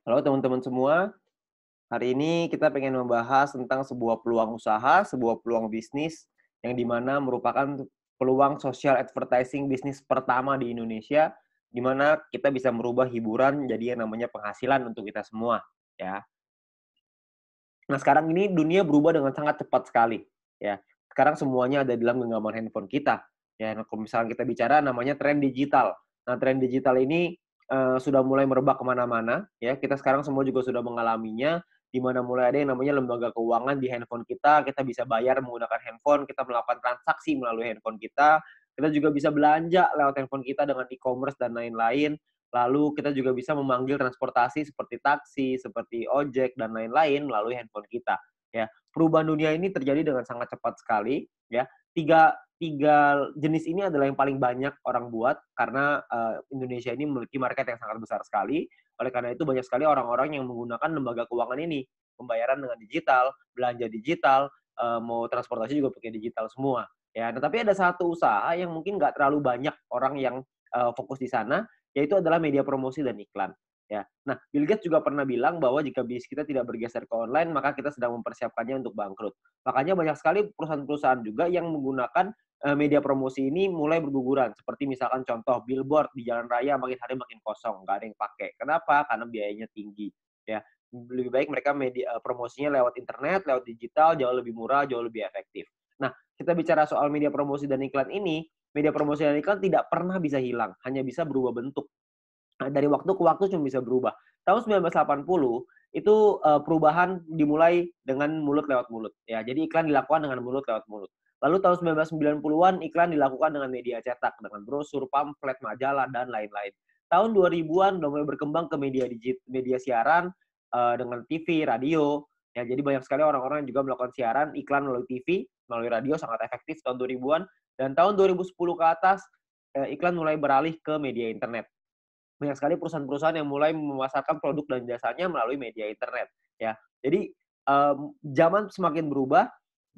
Halo teman-teman semua, hari ini kita pengen membahas tentang sebuah peluang usaha, sebuah peluang bisnis yang dimana merupakan peluang social advertising bisnis pertama di Indonesia, di mana kita bisa merubah hiburan jadi yang namanya penghasilan untuk kita semua, ya. Nah, sekarang ini dunia berubah dengan sangat cepat sekali, ya. Sekarang semuanya ada di dalam genggaman handphone kita, ya. Nah, kalau misalnya kita bicara namanya tren digital. Nah, tren digital ini, sudah mulai merebak ke mana-mana, ya. Kita sekarang semua juga sudah mengalaminya, di mana mulai ada yang namanya lembaga keuangan di handphone kita bisa bayar menggunakan handphone, kita melakukan transaksi melalui handphone kita juga bisa belanja lewat handphone kita dengan e-commerce dan lain-lain. Lalu kita juga bisa memanggil transportasi seperti taksi, seperti ojek, dan lain-lain melalui handphone kita, ya. Perubahan dunia ini terjadi dengan sangat cepat sekali, ya. Tiga tiga jenis ini adalah yang paling banyak orang buat karena, Indonesia ini memiliki market yang sangat besar sekali. Oleh karena itu banyak sekali orang-orang yang menggunakan lembaga keuangan ini. Pembayaran dengan digital, belanja digital, mau transportasi juga pakai digital semua, ya. Nah, tapi ada satu usaha yang mungkin nggak terlalu banyak orang yang, fokus di sana, yaitu adalah media promosi dan iklan, ya. Nah, Bill Gates juga pernah bilang bahwa jika bisnis kita tidak bergeser ke online, maka kita sedang mempersiapkannya untuk bangkrut. Makanya banyak sekali perusahaan-perusahaan juga yang menggunakan, media promosi ini mulai berguguran. Seperti misalkan contoh billboard di jalan raya makin hari makin kosong, nggak ada yang pakai. Kenapa? Karena biayanya tinggi, ya. Lebih baik mereka promosinya lewat internet, lewat digital, jauh lebih murah, jauh lebih efektif. Nah, kita bicara soal media promosi dan iklan ini, media promosi dan iklan tidak pernah bisa hilang, hanya bisa berubah bentuk. Nah, dari waktu ke waktu cuma bisa berubah. Tahun 1980 itu, perubahan dimulai dengan mulut lewat mulut, ya. Jadi iklan dilakukan dengan mulut lewat mulut. Lalu tahun 1990-an iklan dilakukan dengan media cetak, dengan brosur, pamflet, majalah, dan lain-lain. Tahun 2000-an udah mulai berkembang ke media siaran, dengan TV, radio, ya. Jadi banyak sekali orang-orang yang juga melakukan siaran iklan melalui TV, melalui radio sangat efektif tahun 2000-an, dan tahun 2010 ke atas, iklan mulai beralih ke media internet. Banyak sekali perusahaan-perusahaan yang mulai memasarkan produk dan jasanya melalui media internet, ya. Jadi, zaman semakin berubah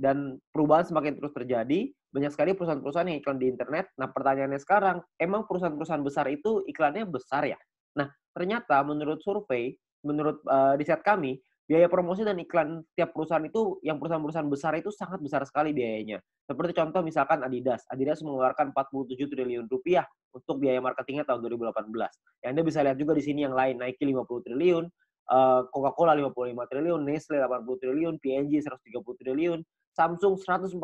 dan perubahan semakin terus terjadi, banyak sekali perusahaan-perusahaan yang iklan di internet. Nah, pertanyaannya sekarang, emang perusahaan-perusahaan besar itu iklannya besar ya? Nah, ternyata menurut survei, menurut, riset kami, biaya promosi dan iklan tiap perusahaan itu, yang perusahaan-perusahaan besar itu sangat besar sekali biayanya. Seperti contoh misalkan Adidas. Adidas mengeluarkan 47 triliun rupiah untuk biaya marketingnya tahun 2018. Ya, Anda bisa lihat juga di sini yang lain, Nike 50 triliun, Coca-Cola 55 triliun, Nestle 80 triliun, P&G 130 triliun, Samsung 145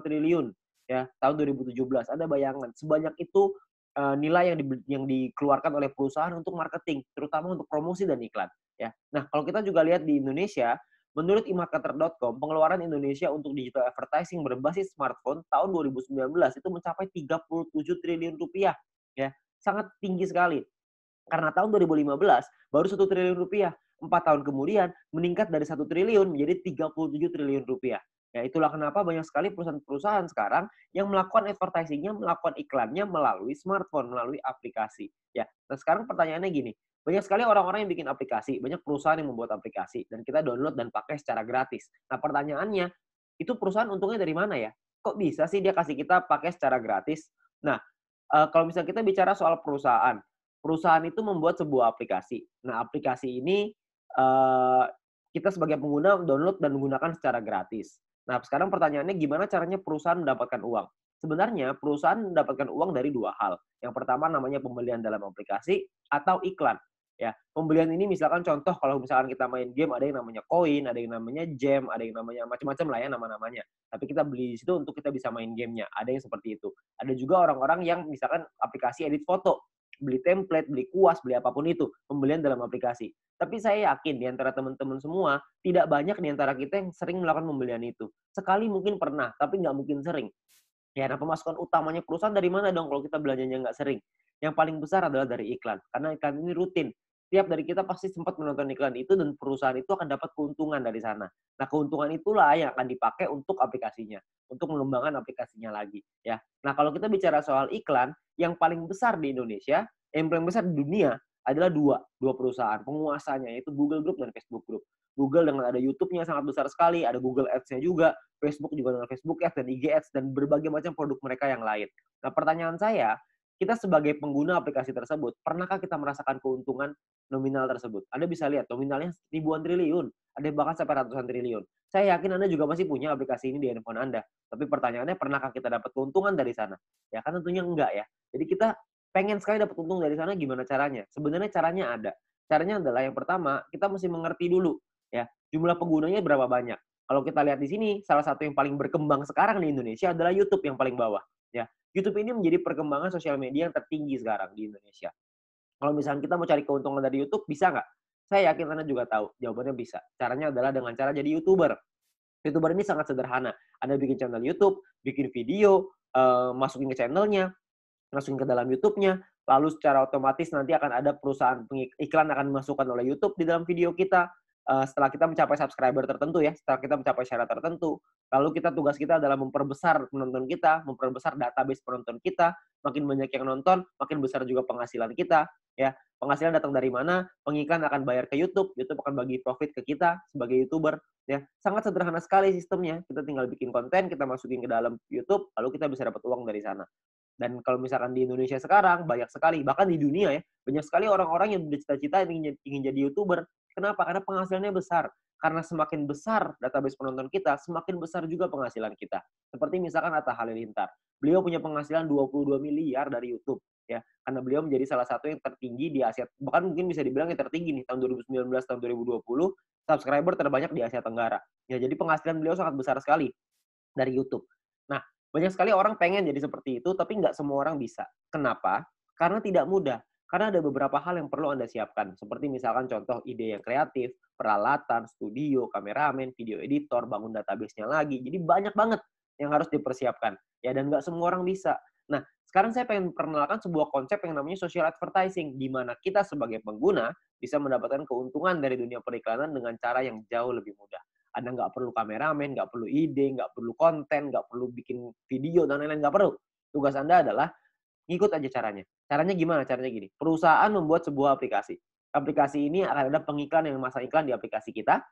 triliun, ya, tahun 2017. Ada bayangan, sebanyak itu, nilai yang dikeluarkan oleh perusahaan untuk marketing, terutama untuk promosi dan iklan, ya. Nah, kalau kita juga lihat di Indonesia, menurut emarketer.com, pengeluaran Indonesia untuk digital advertising berbasis smartphone tahun 2019 itu mencapai 37 triliun rupiah, ya. Sangat tinggi sekali. Karena tahun 2015 baru 1 triliun rupiah. 4 tahun kemudian meningkat dari 1 triliun menjadi 37 triliun rupiah. Ya, itulah kenapa banyak sekali perusahaan-perusahaan sekarang yang melakukan advertising-nya, melakukan iklannya melalui smartphone, melalui aplikasi. Ya, nah sekarang pertanyaannya gini, banyak sekali orang-orang yang bikin aplikasi, banyak perusahaan yang membuat aplikasi, dan kita download dan pakai secara gratis. Nah pertanyaannya, itu perusahaan untungnya dari mana ya? Kok bisa sih dia kasih kita pakai secara gratis? Nah, kalau misalnya kita bicara soal perusahaan, perusahaan itu membuat sebuah aplikasi. Nah, aplikasi ini, eee, kita sebagai pengguna download dan menggunakan secara gratis. Nah, sekarang pertanyaannya gimana caranya perusahaan mendapatkan uang? Sebenarnya perusahaan mendapatkan uang dari 2 hal. Yang pertama namanya pembelian dalam aplikasi atau iklan, ya. Pembelian ini misalkan contoh kalau misalkan kita main game ada yang namanya koin, ada yang namanya gem, ada yang namanya macam-macam lah ya nama-namanya. Tapi kita beli di situ untuk kita bisa main gamenya, ada yang seperti itu. Ada juga orang-orang yang misalkan aplikasi edit foto, beli template, beli kuas, beli apapun itu, pembelian dalam aplikasi. Tapi saya yakin di antara teman-teman semua, tidak banyak di antara kita yang sering melakukan pembelian itu. Sekali mungkin pernah, tapi nggak mungkin sering. Ya, nah pemasukan utamanya perusahaan dari mana dong kalau kita belanjanya nggak sering? Yang paling besar adalah dari iklan, karena iklan ini rutin. Tiap dari kita pasti sempat menonton iklan itu dan perusahaan itu akan dapat keuntungan dari sana. Nah, keuntungan itulah yang akan dipakai untuk aplikasinya, untuk mengembangkan aplikasinya lagi, ya. Nah, kalau kita bicara soal iklan, yang paling besar di Indonesia, yang paling besar di dunia adalah dua perusahaan penguasanya, yaitu Google Group dan Facebook Group. Google dengan ada YouTube-nya sangat besar sekali, ada Google Ads-nya juga, Facebook juga dengan Facebook Ads dan IG Ads dan berbagai macam produk mereka yang lain. Nah, pertanyaan saya, kita sebagai pengguna aplikasi tersebut, pernahkah kita merasakan keuntungan nominal tersebut? Anda bisa lihat nominalnya ribuan triliun, ada yang bahkan sampai ratusan triliun. Saya yakin Anda juga masih punya aplikasi ini di handphone Anda. Tapi pertanyaannya, pernahkah kita dapat keuntungan dari sana? Ya kan tentunya enggak ya. Jadi kita pengen sekali dapat untung dari sana, gimana caranya? Sebenarnya caranya ada. Caranya adalah yang pertama, kita mesti mengerti dulu ya, jumlah penggunanya berapa banyak. Kalau kita lihat di sini, salah satu yang paling berkembang sekarang di Indonesia adalah YouTube yang paling bawah. Ya, YouTube ini menjadi perkembangan sosial media yang tertinggi sekarang di Indonesia. Kalau misalnya kita mau cari keuntungan dari YouTube, bisa nggak? Saya yakin Anda juga tahu, jawabannya bisa. Caranya adalah dengan cara jadi YouTuber. YouTuber ini sangat sederhana. Anda bikin channel YouTube, bikin video, masukin ke channelnya, masukin ke dalam YouTube-nya, lalu secara otomatis nanti akan ada perusahaan iklan akan dimasukkan oleh YouTube di dalam video kita. Setelah kita mencapai subscriber tertentu ya, setelah kita mencapai syarat tertentu, lalu tugas kita adalah memperbesar penonton kita, memperbesar database penonton kita, makin banyak yang nonton, makin besar juga penghasilan kita, ya. Penghasilan datang dari mana? Pengiklan akan bayar ke YouTube, YouTube akan bagi profit ke kita sebagai YouTuber, ya. Sangat sederhana sekali sistemnya. Kita tinggal bikin konten, kita masukin ke dalam YouTube, lalu kita bisa dapat uang dari sana. Dan kalau misalkan di Indonesia sekarang, banyak sekali, bahkan di dunia ya, banyak sekali orang-orang yang bercita-cita ingin jadi YouTuber. Kenapa? Karena penghasilannya besar. Karena semakin besar database penonton kita, semakin besar juga penghasilan kita. Seperti misalkan Atta Halilintar. Beliau punya penghasilan 22 miliar dari YouTube. Ya, karena beliau menjadi salah satu yang tertinggi di Asia, bahkan mungkin bisa dibilang yang tertinggi nih, tahun 2019, tahun 2020, subscriber terbanyak di Asia Tenggara. Ya, jadi penghasilan beliau sangat besar sekali dari YouTube. Nah, banyak sekali orang pengen jadi seperti itu, tapi nggak semua orang bisa. Kenapa? Karena tidak mudah. Karena ada beberapa hal yang perlu Anda siapkan. Seperti misalkan contoh ide yang kreatif, peralatan, studio, kameramen, video editor, bangun database-nya lagi. Jadi banyak banget yang harus dipersiapkan. Ya, dan nggak semua orang bisa. Nah, sekarang saya pengen perkenalkan sebuah konsep yang namanya social advertising, di mana kita sebagai pengguna bisa mendapatkan keuntungan dari dunia periklanan dengan cara yang jauh lebih mudah. Anda nggak perlu kameramen, nggak perlu ide, nggak perlu konten, nggak perlu bikin video, dan lain-lain, nggak perlu. Tugas Anda adalah ngikut aja caranya. Caranya gimana? Caranya gini, perusahaan membuat sebuah aplikasi. Aplikasi ini akan ada pengiklan yang memasang iklan di aplikasi kita.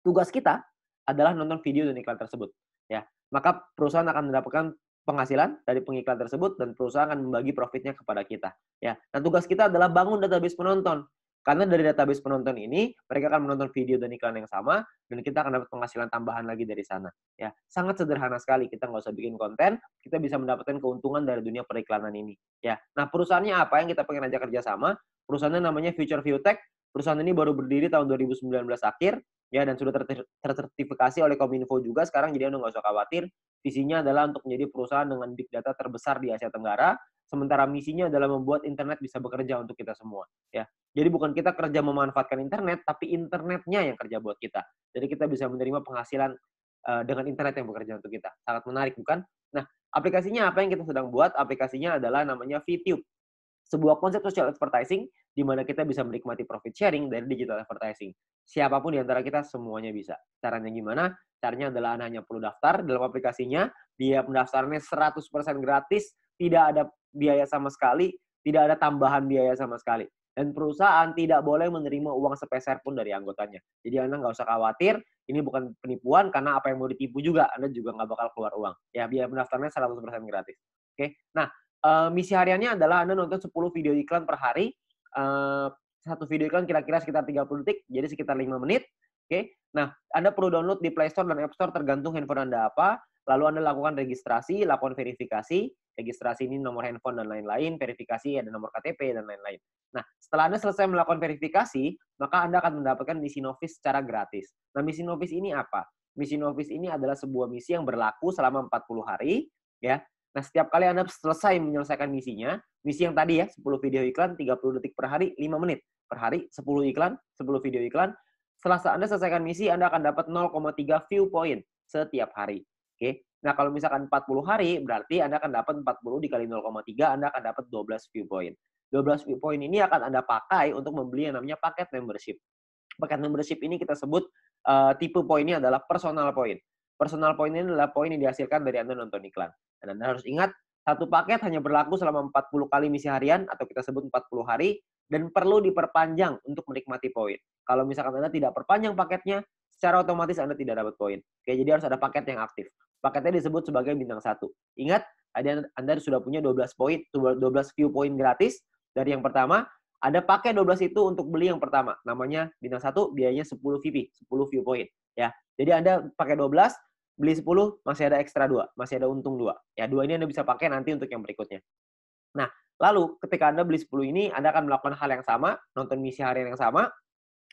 Tugas kita adalah nonton video dan iklan tersebut. Ya, maka perusahaan akan mendapatkan penghasilan dari pengiklan tersebut dan perusahaan akan membagi profitnya kepada kita. Ya, nah tugas kita adalah bangun database penonton. Karena dari database penonton ini, mereka akan menonton video dan iklan yang sama, dan kita akan dapat penghasilan tambahan lagi dari sana. Ya, sangat sederhana sekali. Kita nggak usah bikin konten, kita bisa mendapatkan keuntungan dari dunia periklanan ini. Ya, nah perusahaannya apa yang kita pengen ajak kerjasama? Perusahaannya namanya Future View Tech. Perusahaan ini baru berdiri tahun 2019 akhir, ya, dan sudah tersertifikasi oleh Kominfo juga sekarang, jadi Anda nggak usah khawatir. Visinya adalah untuk menjadi perusahaan dengan big data terbesar di Asia Tenggara, sementara misinya adalah membuat internet bisa bekerja untuk kita semua. Ya, jadi bukan kita kerja memanfaatkan internet, tapi internetnya yang kerja buat kita. Jadi kita bisa menerima penghasilan dengan internet yang bekerja untuk kita. Sangat menarik, bukan? Nah, aplikasinya apa yang kita sedang buat? Aplikasinya adalah namanya VTube. Sebuah konsep social advertising di mana kita bisa menikmati profit sharing dari digital advertising. Siapapun di antara kita semuanya bisa. Caranya gimana? Caranya adalah Anda hanya perlu daftar dalam aplikasinya, biaya pendaftarannya 100% gratis, tidak ada biaya sama sekali, tidak ada tambahan biaya sama sekali. Dan perusahaan tidak boleh menerima uang sepeser pun dari anggotanya. Jadi Anda nggak usah khawatir, ini bukan penipuan, karena apa yang mau ditipu juga, Anda juga nggak bakal keluar uang. Ya, biaya pendaftarannya 100% gratis. Oke, nah, misi hariannya adalah Anda nonton 10 video iklan per hari. Satu video iklan kira-kira sekitar 30 detik, jadi sekitar 5 menit. Oke. Nah, Anda perlu download di Play Store dan App Store tergantung handphone Anda apa. Lalu Anda lakukan registrasi, lakukan verifikasi. Registrasi ini nomor handphone dan lain-lain, verifikasi ada nomor KTP dan lain-lain. Nah, setelah Anda selesai melakukan verifikasi, maka Anda akan mendapatkan misi novis secara gratis. Nah, misi novis ini apa? Misi novis ini adalah sebuah misi yang berlaku selama 40 hari, ya. Nah, setiap kali Anda selesai menyelesaikan misinya, misi yang tadi ya, 10 video iklan, 30 detik per hari, 5 menit. Per hari, 10 iklan, 10 video iklan. Setelah Anda selesaikan misi, Anda akan dapat 0,3 view point setiap hari. Oke. Nah, kalau misalkan 40 hari, berarti Anda akan dapat 40 dikali 0,3, Anda akan dapat 12 view point. 12 view point ini akan Anda pakai untuk membeli yang namanya paket membership. Paket membership ini kita sebut tipe poinnya adalah personal point. Personal point ini adalah poin yang dihasilkan dari Anda nonton iklan. Dan Anda harus ingat, satu paket hanya berlaku selama 40 kali misi harian, atau kita sebut 40 hari, dan perlu diperpanjang untuk menikmati poin. Kalau misalkan Anda tidak perpanjang paketnya, secara otomatis Anda tidak dapat poin. Oke, jadi harus ada paket yang aktif. Paketnya disebut sebagai bintang 1. Ingat, Anda sudah punya 12 poin, 12 view poin gratis dari yang pertama. Anda pakai 12 itu untuk beli yang pertama. Namanya bintang 1, biayanya 10 VP, 10 view point. Ya. Jadi Anda pakai 12, beli 10, masih ada ekstra 2. Masih ada untung 2. Ya, 2 ini Anda bisa pakai nanti untuk yang berikutnya. Nah, lalu ketika Anda beli 10 ini, Anda akan melakukan hal yang sama, nonton misi harian yang sama,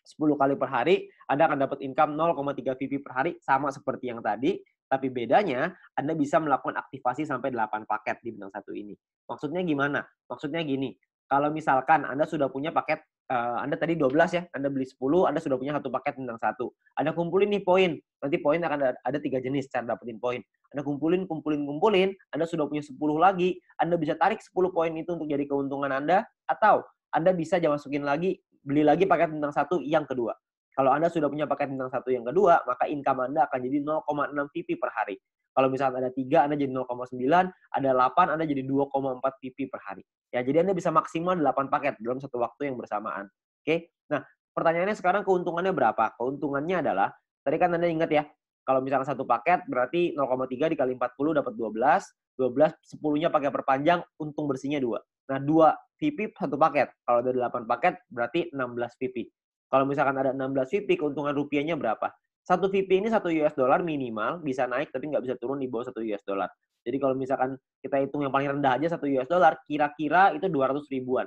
10 kali per hari, Anda akan dapat income 0,3 VP per hari, sama seperti yang tadi, tapi bedanya Anda bisa melakukan aktivasi sampai 8 paket di bintang 1 ini. Maksudnya gimana? Maksudnya gini, kalau misalkan Anda sudah punya paket, Anda tadi 12 ya, Anda beli 10, Anda sudah punya 1 paket bintang 1. Anda kumpulin nih poin, nanti poin akan ada 3 jenis cara dapetin poin. Anda kumpulin, Anda sudah punya 10 lagi, Anda bisa tarik 10 poin itu untuk jadi keuntungan Anda, atau Anda bisa masukin lagi, beli lagi paket bintang 1 yang kedua. Kalau Anda sudah punya paket bintang 1 yang kedua, maka income Anda akan jadi 0,6 VP per hari. Kalau misalnya ada 3, Anda jadi 0,9, ada 8, Anda jadi 2,4 VP per hari. Ya, jadi Anda bisa maksimal 8 paket dalam satu waktu yang bersamaan. Oke? Nah, pertanyaannya sekarang keuntungannya berapa? Keuntungannya adalah, tadi kan Anda ingat ya, kalau misalnya satu paket berarti 0,3 dikali 40 dapat 12, 10-nya pakai perpanjang, untung bersihnya 2. Nah, 2 VP satu paket. Kalau ada 8 paket berarti 16 VP. Kalau misalkan ada 16 VP, keuntungan rupiahnya berapa? Satu VP ini 1 US dollar minimal, bisa naik tapi nggak bisa turun di bawah 1 US dollar. Jadi kalau misalkan kita hitung yang paling rendah aja 1 US dollar, kira-kira itu 200 ribuan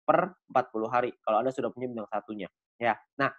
per 40 hari. Kalau Anda sudah punya bintang satunya. Ya. Nah,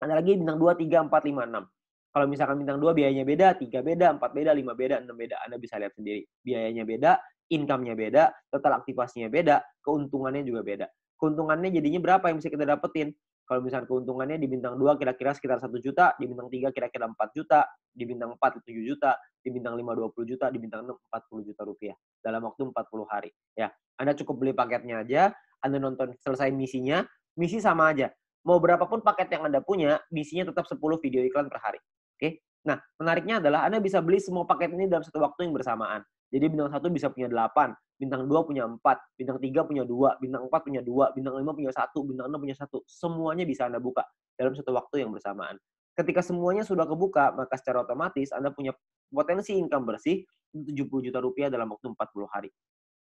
ada lagi bintang 2, 3, 4, 5, 6. Kalau misalkan bintang 2 biayanya beda, 3 beda, 4 beda, 5 beda, 6 beda. Anda bisa lihat sendiri. Biayanya beda, income-nya beda, total aktivasinya beda, keuntungannya juga beda. Keuntungannya jadinya berapa yang bisa kita dapetin? Kalau misalkan keuntungannya di bintang 2 kira-kira sekitar 1 juta, di bintang 3 kira-kira 4 juta, di bintang 4 7 juta, di bintang 5 20 juta, di bintang 6 40 juta rupiah dalam waktu 40 hari. Ya, Anda cukup beli paketnya aja, Anda nonton selesai misinya, misi sama aja. Mau berapapun paket yang Anda punya, misinya tetap 10 video iklan per hari. Oke? Nah, menariknya adalah Anda bisa beli semua paket ini dalam satu waktu yang bersamaan. Jadi bintang 1 bisa punya 8, bintang 2 punya 4, bintang 3 punya 2, bintang 4 punya 2, bintang 5 punya 1, bintang 6 punya 1. Semuanya bisa Anda buka dalam satu waktu yang bersamaan. Ketika semuanya sudah kebuka, maka secara otomatis Anda punya potensi income bersih 70 juta rupiah dalam waktu 40 hari.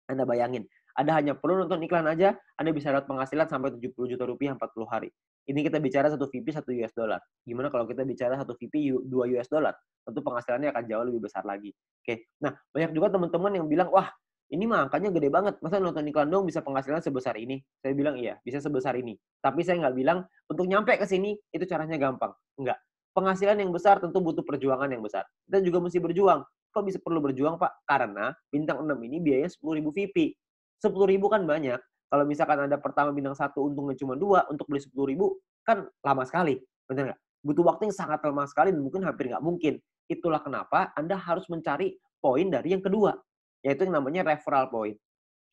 Anda bayangin, Anda hanya perlu nonton iklan aja, Anda bisa dapat penghasilan sampai 70 juta rupiah 40 hari. Ini kita bicara 1 VP 1 US dollar. Gimana kalau kita bicara 1 VP 2 US dollar? Tentu penghasilannya akan jauh lebih besar lagi. Oke. Nah, banyak juga teman-teman yang bilang, "Wah, ini mah angkanya gede banget. Masa nonton iklan dong bisa penghasilan sebesar ini?" Saya bilang, "Iya, bisa sebesar ini." Tapi saya nggak bilang untuk nyampe ke sini itu caranya gampang. Enggak. Penghasilan yang besar tentu butuh perjuangan yang besar. Kita juga mesti berjuang. Kok bisa perlu berjuang, Pak? Karena bintang 6 ini biayanya 10.000 VP. 10.000 kan banyak. Kalau misalkan Anda pertama bintang 1 untungnya cuma 2, untuk beli 10.000 kan lama sekali. Benar nggak? Butuh waktu yang sangat lama sekali dan mungkin hampir nggak mungkin. Itulah kenapa Anda harus mencari poin dari yang kedua, yaitu yang namanya referral point.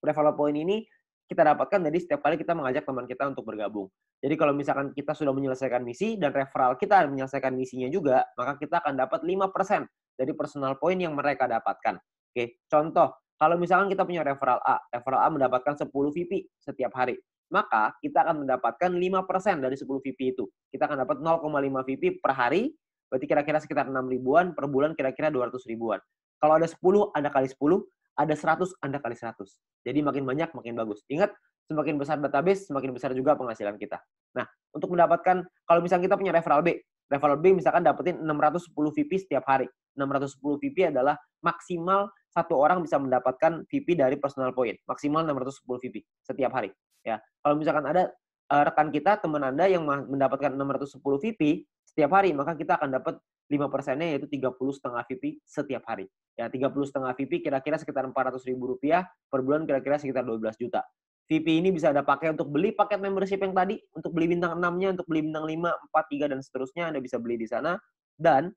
Referral point ini kita dapatkan dari setiap kali kita mengajak teman kita untuk bergabung. Jadi kalau misalkan kita sudah menyelesaikan misi dan referral kita menyelesaikan misinya juga, maka kita akan dapat 5% dari personal point yang mereka dapatkan. Oke, contoh, kalau misalkan kita punya referral A mendapatkan 10 VP setiap hari, maka kita akan mendapatkan 5% dari 10 VP itu. Kita akan dapat 0,5 VP per hari, berarti kira-kira sekitar 6 ribuan, per bulan kira-kira 200 ribuan. Kalau ada 10, Anda kali 10, ada 100, Anda kali 100. Jadi makin banyak, makin bagus. Ingat, semakin besar database, semakin besar juga penghasilan kita. Nah, untuk mendapatkan, kalau misalnya kita punya referral B misalkan dapetin 610 VP setiap hari. 610 VP adalah maksimal satu orang bisa mendapatkan VP dari personal point. Maksimal 610 VP setiap hari. Ya, kalau misalkan ada rekan kita, teman Anda yang mendapatkan 610 VP setiap hari, maka kita akan dapat 5%-nya yaitu 30,5 VP setiap hari. Ya, 30,5 VP kira-kira sekitar 400 ribu rupiah, per bulan kira-kira sekitar 12 juta. VP ini bisa Anda pakai untuk beli paket membership yang tadi, untuk beli bintang 6-nya, untuk beli bintang 5, 4, 3, dan seterusnya, Anda bisa beli di sana. Dan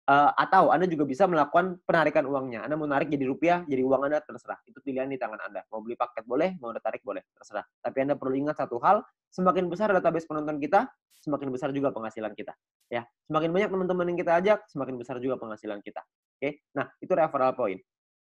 atau Anda juga bisa melakukan penarikan uangnya. Anda mau narik jadi rupiah, jadi uang Anda, terserah. Itu pilihan di tangan Anda. Mau beli paket boleh, mau Anda tarik boleh, terserah. Tapi Anda perlu ingat satu hal, semakin besar database penonton kita, semakin besar juga penghasilan kita. Ya, semakin banyak teman-teman yang kita ajak, semakin besar juga penghasilan kita. Oke, nah itu referral point.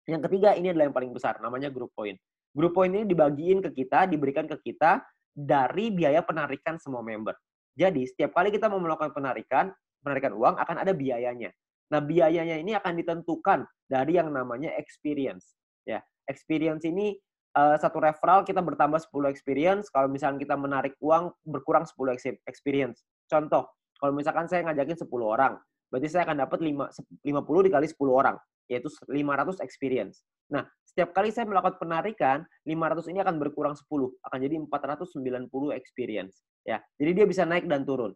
Yang ketiga ini adalah yang paling besar, namanya group point. Group point ini dibagiin ke kita, diberikan ke kita dari biaya penarikan semua member. Jadi setiap kali kita mau melakukan penarikan uang akan ada biayanya. Nah, biayanya ini akan ditentukan dari yang namanya experience. Ya, experience ini satu referral kita bertambah 10 experience, kalau misalkan kita menarik uang berkurang 10 experience. Contoh, kalau misalkan saya ngajakin 10 orang, berarti saya akan dapat 50 dikali 10 orang, yaitu 500 experience. Nah, setiap kali saya melakukan penarikan, 500 ini akan berkurang 10, akan jadi 490 experience. Ya, jadi dia bisa naik dan turun.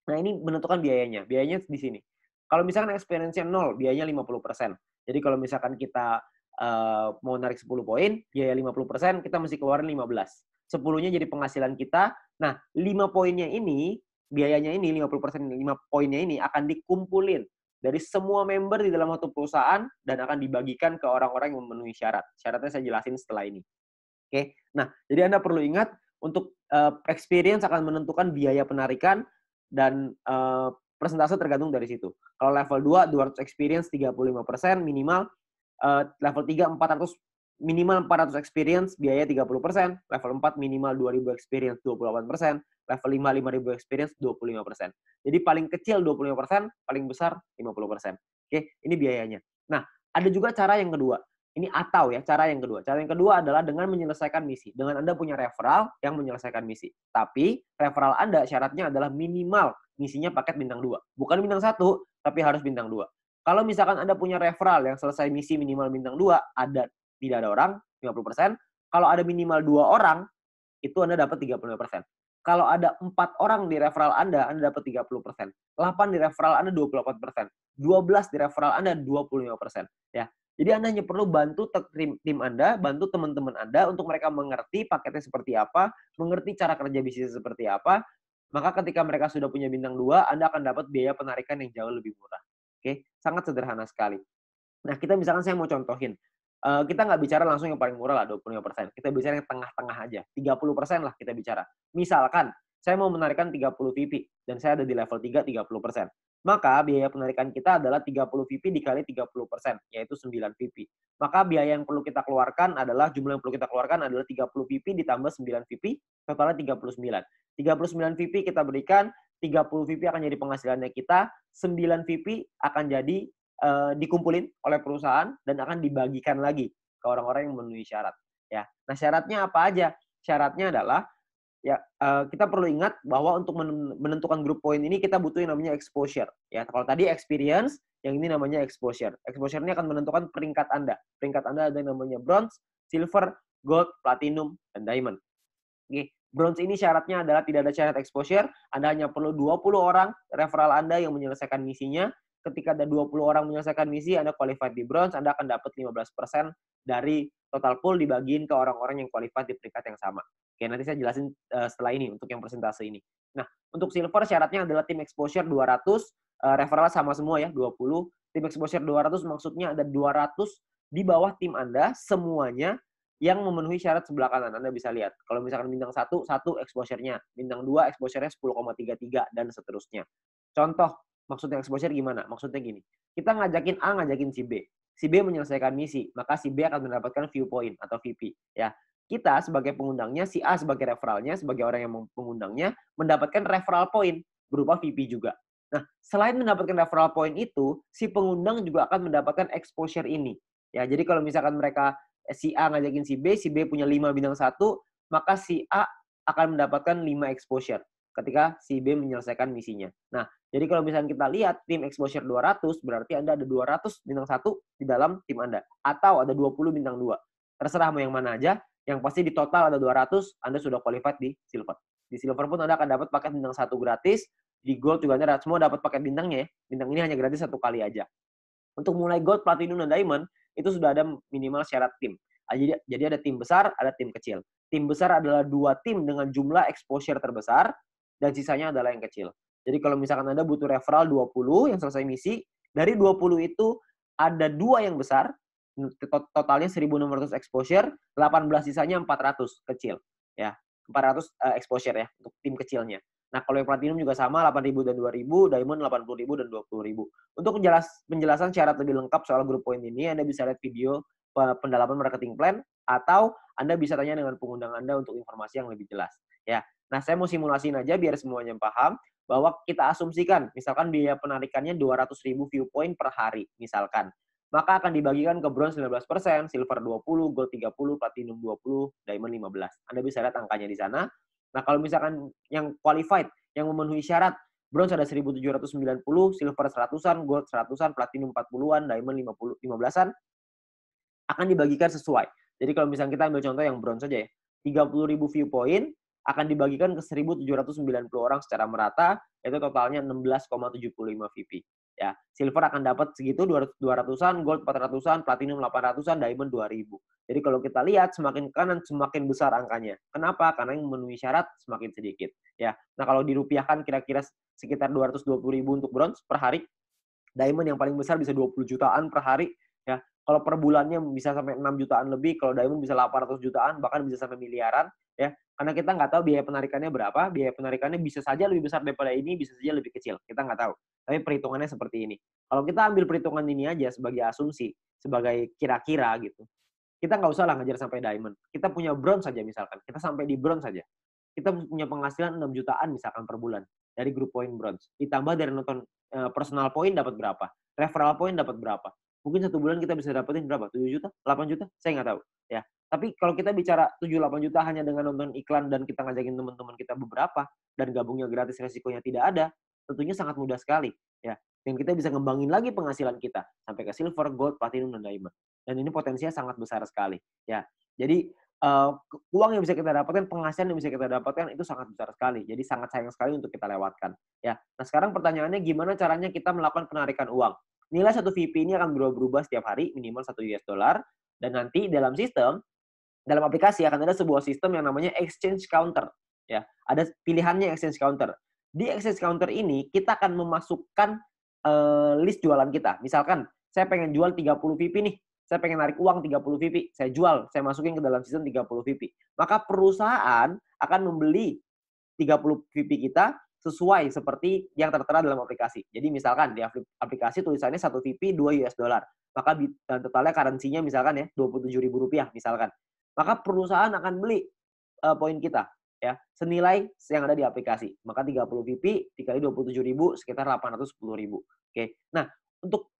Nah, ini menentukan biayanya. Biayanya di sini. Kalau misalkan experience-nya 0, biayanya 50%. Jadi kalau misalkan kita mau narik 10 poin, biaya 50%, kita mesti keluarin 15. 10-nya jadi penghasilan kita. Nah, 5 poinnya ini, biayanya ini, 50%, 5 poinnya ini akan dikumpulin dari semua member di dalam satu perusahaan dan akan dibagikan ke orang-orang yang memenuhi syarat. Syaratnya saya jelasin setelah ini. Oke. Nah, jadi Anda perlu ingat untuk experience akan menentukan biaya penarikan dan persentase tergantung dari situ. Kalau level 2, 200 experience 35% minimal, level 3 400 minimal 400 experience biaya 30%, level 4 minimal 2000 experience 28%, level 5 5000 experience 25%. Jadi paling kecil 25%, paling besar 50%. Oke, ini biayanya. Nah, ada juga cara yang kedua. Ini atau ya, cara yang kedua. Cara yang kedua adalah dengan menyelesaikan misi. Dengan Anda punya referral yang menyelesaikan misi. Tapi referral Anda syaratnya adalah minimal misinya paket bintang 2. Bukan bintang 1, tapi harus bintang 2. Kalau misalkan Anda punya referral yang selesai misi minimal bintang 2, tidak ada orang, 50%. Kalau ada minimal 2 orang, itu Anda dapat 35%. Kalau ada 4 orang di referral Anda dapat 30%. 8 di referral Anda 28%. 12 di referral Anda 25%. Ya. Jadi Anda hanya perlu bantu tim Anda, bantu teman-teman Anda untuk mereka mengerti paketnya seperti apa, mengerti cara kerja bisnis seperti apa. Maka ketika mereka sudah punya bintang 2, Anda akan dapat biaya penarikan yang jauh lebih murah. Oke, sangat sederhana sekali. Nah, kita misalkan saya mau contohin, kita nggak bicara langsung yang paling murah lah 25%. Kita bicara yang tengah-tengah aja, 30% lah kita bicara. Misalkan saya mau menarikan 30 VP dan saya ada di level 3 30%. Maka biaya penarikan kita adalah 30 VP dikali 30%, yaitu 9 VP. Maka biaya yang perlu kita keluarkan adalah jumlah yang perlu kita keluarkan adalah 30 VP ditambah 9 VP, totalnya 39. 39 VP kita berikan, 30 VP akan jadi penghasilannya kita, 9 VP akan jadi dikumpulin oleh perusahaan dan akan dibagikan lagi ke orang-orang yang memenuhi syarat. Ya, nah syaratnya apa aja? Syaratnya adalah ya kita perlu ingat bahwa untuk menentukan grup poin ini kita butuh yang namanya exposure. Ya, kalau tadi experience, yang ini namanya exposure. Exposure ini akan menentukan peringkat Anda. Peringkat Anda ada yang namanya bronze, silver, gold, platinum, dan diamond. Oke. Bronze ini syaratnya adalah tidak ada syarat exposure. Anda hanya perlu 20 orang referral Anda yang menyelesaikan misinya. Ketika ada 20 orang menyelesaikan misi, Anda qualified di bronze, Anda akan dapat 15% dari total pool dibagiin ke orang-orang yang qualified di peringkat yang sama. Oke, nanti saya jelasin setelah ini untuk yang persentase ini. Nah, untuk silver syaratnya adalah tim exposure 200, referral sama semua ya, 20. Tim exposure 200 maksudnya ada 200 di bawah tim Anda semuanya yang memenuhi syarat sebelah kanan. Anda bisa lihat. Kalau misalkan bintang 1 exposure-nya. Bintang 2 exposure-nya 10,33 dan seterusnya. Contoh, maksudnya exposure gimana? Maksudnya gini. Kita ngajakin A, ngajakin si B. Si B menyelesaikan misi, maka si B akan mendapatkan viewpoint atau VP. Ya. Kita sebagai pengundangnya, si A sebagai referralnya, sebagai orang yang mengundangnya, mendapatkan referral point berupa VP juga. Nah, selain mendapatkan referral point itu, si pengundang juga akan mendapatkan exposure ini. Ya, jadi kalau misalkan mereka si A ngajakin si B punya 5 bintang 1, maka si A akan mendapatkan 5 exposure ketika si B menyelesaikan misinya. Nah, jadi kalau misalnya kita lihat tim exposure 200, berarti Anda ada 200 bintang 1 di dalam tim Anda. Atau ada 20 bintang 2. Terserah mau yang mana aja, yang pasti di total ada 200, Anda sudah qualified di silver. Di silver pun Anda akan dapat paket bintang 1 gratis, di gold juga Anda semua dapat paket bintangnya ya. Bintang ini hanya gratis 1 kali aja. Untuk mulai gold, platinum, dan diamond, itu sudah ada minimal syarat tim. Jadi ada tim besar, ada tim kecil. Tim besar adalah 2 tim dengan jumlah exposure terbesar, dan sisanya adalah yang kecil. Jadi kalau misalkan Anda butuh referral 20 yang selesai misi, dari 20 itu ada 2 yang besar, totalnya 1.600 exposure, 18 sisanya 400 kecil. Ya, 400 exposure ya, untuk tim kecilnya. Nah, kalau yang platinum juga sama, 8.000 dan 2.000, diamond 80.000 dan 20.000. Untuk penjelasan syarat lebih lengkap soal grup poin ini, Anda bisa lihat video pendalaman marketing plan, atau Anda bisa tanya dengan pengundang Anda untuk informasi yang lebih jelas. Ya. Nah, saya mau simulasiin aja biar semuanya paham, bahwa kita asumsikan, misalkan biaya penarikannya 200.000 viewpoint per hari, misalkan. maka akan dibagikan ke bronze 19%, silver 20, gold 30, platinum 20, diamond 15. Anda bisa lihat angkanya di sana. Nah, kalau misalkan yang qualified, yang memenuhi syarat, bronze ada 1.790, silver 100-an, gold 100-an, platinum 40-an, diamond 15-an, akan dibagikan sesuai. Jadi kalau misalnya kita ambil contoh yang bronze saja ya, 30.000 viewpoint akan dibagikan ke 1.790 orang secara merata, itu totalnya 16,75 VP. Ya, silver akan dapat segitu 200-an, gold 400-an, platinum 800-an, diamond 2.000. Jadi kalau kita lihat semakin kanan semakin besar angkanya. Kenapa? Karena yang memenuhi syarat semakin sedikit. Ya, nah kalau dirupiahkan kira-kira sekitar 220.000 untuk bronze per hari. Diamond yang paling besar bisa 20 jutaan per hari. Ya, kalau per bulannya bisa sampai 6 jutaan lebih, kalau diamond bisa 800 jutaan, bahkan bisa sampai miliaran. Ya, karena kita nggak tahu biaya penarikannya berapa. Biaya penarikannya bisa saja lebih besar daripada ini, bisa saja lebih kecil. Kita nggak tahu. Tapi perhitungannya seperti ini. Kalau kita ambil perhitungan ini aja sebagai asumsi, sebagai kira-kira gitu, kita nggak usah lah ngejar sampai diamond. Kita punya bronze saja misalkan. Kita sampai di bronze saja. Kita punya penghasilan 6 jutaan misalkan per bulan dari grup poin bronze. Ditambah dari nonton personal point dapat berapa? Referral point dapat berapa? Mungkin satu bulan kita bisa dapetin berapa? 7 juta? 8 juta? Saya nggak tahu. Ya. Tapi kalau kita bicara 7-8 juta hanya dengan nonton iklan dan kita ngajakin teman-teman kita beberapa dan gabungnya gratis resikonya tidak ada, tentunya sangat mudah sekali. Ya. Dan kita bisa ngembangin lagi penghasilan kita sampai ke silver, gold, platinum, dan diamond. Dan ini potensinya sangat besar sekali. Ya. Jadi uang yang bisa kita dapatkan, penghasilan yang bisa kita dapatkan itu sangat besar sekali. Jadi sangat sayang sekali untuk kita lewatkan. Ya. Nah sekarang pertanyaannya gimana caranya kita melakukan penarikan uang? Nilai satu VP ini akan berubah-ubah setiap hari, minimal 1 US dollar. Dan nanti dalam sistem, dalam aplikasi akan ada sebuah sistem yang namanya exchange counter. Ya, ada pilihannya exchange counter. Di exchange counter ini kita akan memasukkan list jualan kita. Misalkan saya pengen jual 30 VP nih. Saya pengen narik uang 30 VP, saya jual, saya masukin ke dalam sistem 30 VP. Maka perusahaan akan membeli 30 VP kita sesuai seperti yang tertera dalam aplikasi. Jadi misalkan di aplikasi tulisannya 1 VP 2 US dollar. Maka totalnya currency-nya misalkan ya Rp27.000 misalkan. Maka perusahaan akan beli poin kita ya senilai yang ada di aplikasi. Maka 30 VP dikali 27.000 sekitar 810.000. Oke. Nah, untuk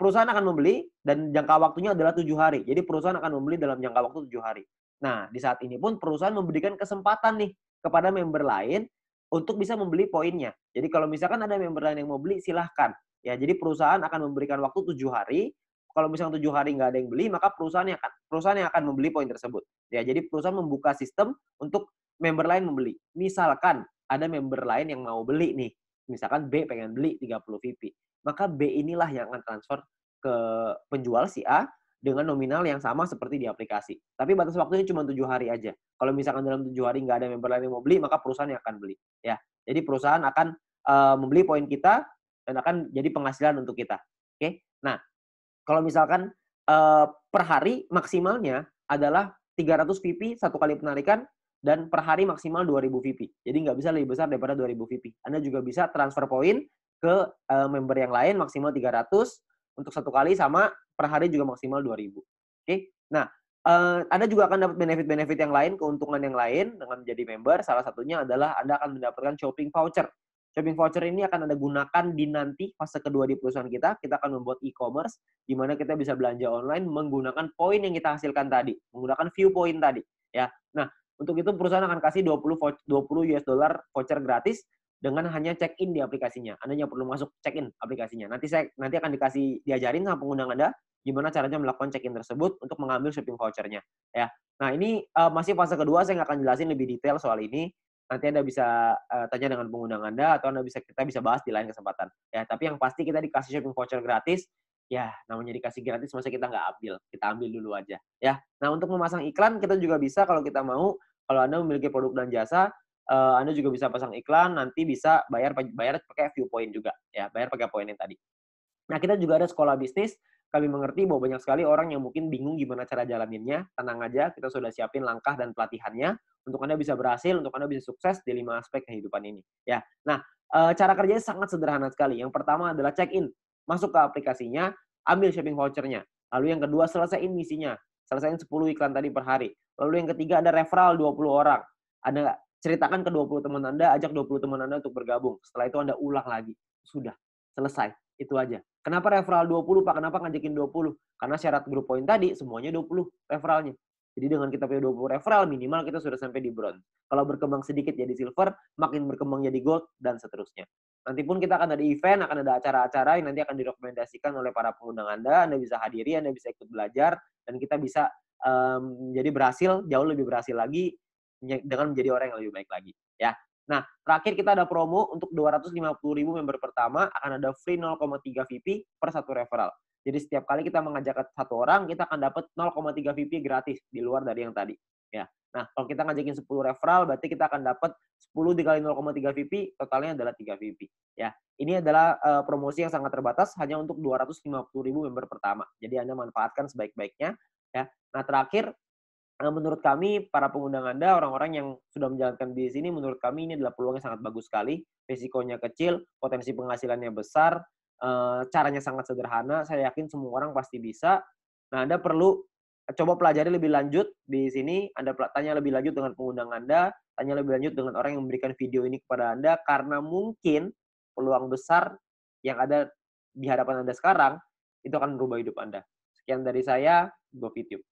perusahaan akan membeli dan jangka waktunya adalah 7 hari. Jadi perusahaan akan membeli dalam jangka waktu 7 hari. Nah, di saat ini pun perusahaan memberikan kesempatan nih kepada member lain untuk bisa membeli poinnya. Jadi kalau misalkan ada member lain yang mau beli, silahkan. Ya, jadi perusahaan akan memberikan waktu 7 hari. Kalau misalnya 7 hari nggak ada yang beli, maka perusahaan yang akan membeli poin tersebut. Ya, jadi perusahaan membuka sistem untuk member lain membeli. Misalkan ada member lain yang mau beli nih. Misalkan B pengen beli 30 VP. Maka B inilah yang akan transfer ke penjual si A dengan nominal yang sama seperti di aplikasi. Tapi batas waktunya cuma 7 hari aja. Kalau misalkan dalam 7 hari nggak ada member lain yang mau beli, maka perusahaan yang akan beli. Ya, jadi perusahaan akan membeli poin kita dan akan jadi penghasilan untuk kita. Oke. Nah, kalau misalkan per hari maksimalnya adalah 300 VP satu kali penarikan dan per hari maksimal 2.000 VP. Jadi nggak bisa lebih besar daripada 2.000 VP. Anda juga bisa transfer poin ke member yang lain maksimal 300 untuk satu kali sama per hari juga maksimal 2.000. Oke. Nah, Anda juga akan dapat benefit-benefit yang lain, keuntungan yang lain dengan menjadi member. Salah satunya adalah Anda akan mendapatkan shopping voucher. Shopping voucher ini akan Anda gunakan di nanti fase kedua di perusahaan kita. Kita akan membuat e-commerce di mana kita bisa belanja online menggunakan poin yang kita hasilkan tadi, menggunakan view point tadi, ya. Nah, untuk itu perusahaan akan kasih 20 US dollar voucher gratis dengan hanya check-in di aplikasinya. Anda hanya perlu masuk check-in aplikasinya. Nanti akan diajarin sama pengguna Anda gimana caranya melakukan check-in tersebut untuk mengambil shopping vouchernya. Ya. Nah ini masih fase kedua, saya nggak akan jelasin lebih detail soal ini. Nanti Anda bisa tanya dengan pengguna Anda atau kita bisa bahas di lain kesempatan. Ya, tapi yang pasti kita dikasih shopping voucher gratis. Ya, namanya dikasih gratis, masa kita nggak ambil? Kita ambil dulu aja. Ya. Nah untuk memasang iklan kita juga bisa kalau kita mau. Kalau Anda memiliki produk dan jasa, Anda juga bisa pasang iklan, nanti bisa bayar pakai viewpoint juga, ya, bayar pakai poin yang tadi. Nah, kita juga ada sekolah bisnis. Kami mengerti bahwa banyak sekali orang yang mungkin bingung gimana cara jalaninnya. Tenang aja, kita sudah siapin langkah dan pelatihannya untuk Anda bisa berhasil, untuk Anda bisa sukses di 5 aspek kehidupan ini. Ya, nah cara kerjanya sangat sederhana sekali. Yang pertama adalah check-in, masuk ke aplikasinya, ambil shopping vouchernya. Lalu yang kedua selesaiin misinya, selesaiin 10 iklan tadi per hari. Lalu yang ketiga ada referral 20 orang. Anda ceritakan ke 20 teman Anda, ajak 20 teman Anda untuk bergabung. Setelah itu Anda ulang lagi. Sudah, selesai. Itu aja. Kenapa referral 20 Pak? Kenapa ngajakin 20? Karena syarat grup poin tadi semuanya 20 referralnya. Jadi dengan kita punya 20 referral minimal kita sudah sampai di bronze. Kalau berkembang sedikit jadi silver, makin berkembang jadi gold dan seterusnya. Nanti pun kita akan ada event, akan ada acara-acara yang nanti akan direkomendasikan oleh para pengundang Anda bisa hadiri, Anda bisa ikut belajar dan kita bisa jadi berhasil, jauh lebih berhasil lagi dengan menjadi orang yang lebih baik lagi, ya. Nah, terakhir kita ada promo untuk 250.000 member pertama akan ada free 0,3 VP per satu referral. Jadi setiap kali kita mengajak satu orang, kita akan dapat 0,3 VP gratis di luar dari yang tadi. Ya. Nah, kalau kita ngajakin 10 referral, berarti kita akan dapat 10 dikali 0,3 VP, totalnya adalah 3 VP. Ya, ini adalah promosi yang sangat terbatas hanya untuk 250.000 member pertama. Jadi Anda manfaatkan sebaik-baiknya. Ya. Nah, terakhir menurut kami, para pengundang Anda, orang-orang yang sudah menjalankan bisnis ini, menurut kami ini adalah peluang yang sangat bagus sekali. Risikonya kecil, potensi penghasilannya besar, caranya sangat sederhana. Saya yakin semua orang pasti bisa. Nah, Anda perlu coba pelajari lebih lanjut di sini. Anda tanya lebih lanjut dengan pengundang Anda, tanya lebih lanjut dengan orang yang memberikan video ini kepada Anda, karena mungkin peluang besar yang ada di hadapan Anda sekarang, itu akan merubah hidup Anda. Sekian dari saya, GoVidTube.